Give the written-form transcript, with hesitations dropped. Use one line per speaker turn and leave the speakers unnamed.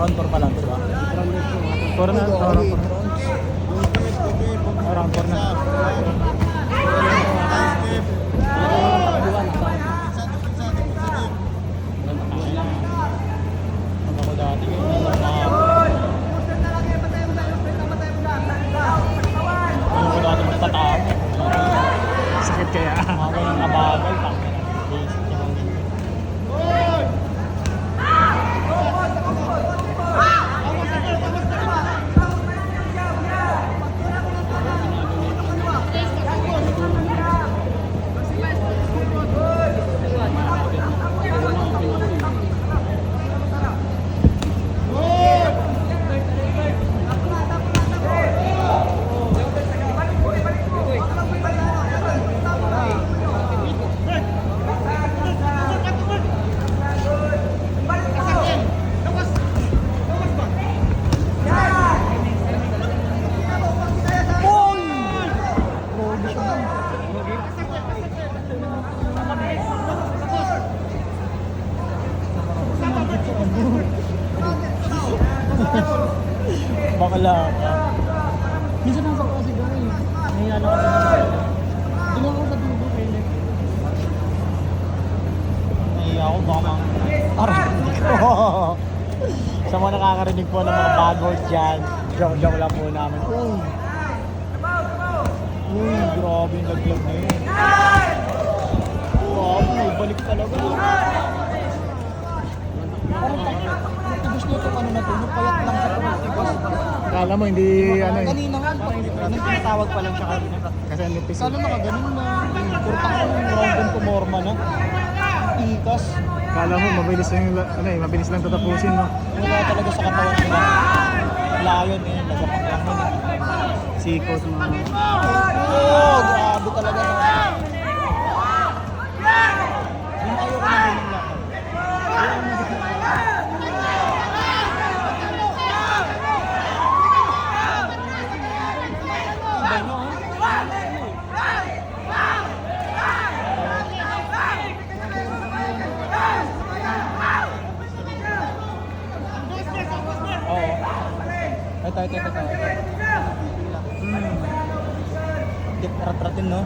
round 4 pa lang, diba? Round 4 na, round 4 na. Ako dati ako dati magtatao.
Sakit kaya.
Ako yung nabagal, basic yung bakla.
Minsan nasa ko kasi gawin. Nahiya lang ako. Hindi lang ako natulog kayo.
Nahiya ako baka aray ko. Sa mga nakakarinig po ng mga bad words dyan, joke lang po namin. Uy, grabe yung laglag na yun. Wow, balik talaga. Parang tibos nito ano na to, payat lang siya pero tibos.
Kala mo hindi ano eh.
Kanina nga, nung tinatawag pa lang siya kanina.
Kasi nipis.
Kala nakaganon na, kurtang ko yung round to morma na. Ikas.
Kala mo mabilis lang yung ano eh, mabilis lang tatapusin no.
Wala talaga sa katawan nila. Layon eh, nagapak lang yun eh.
Siko sa mga
Oh, grabe talaga na. Yung ayaw ko na ganyan lang. Oo. Ito. Rat-ratin, no?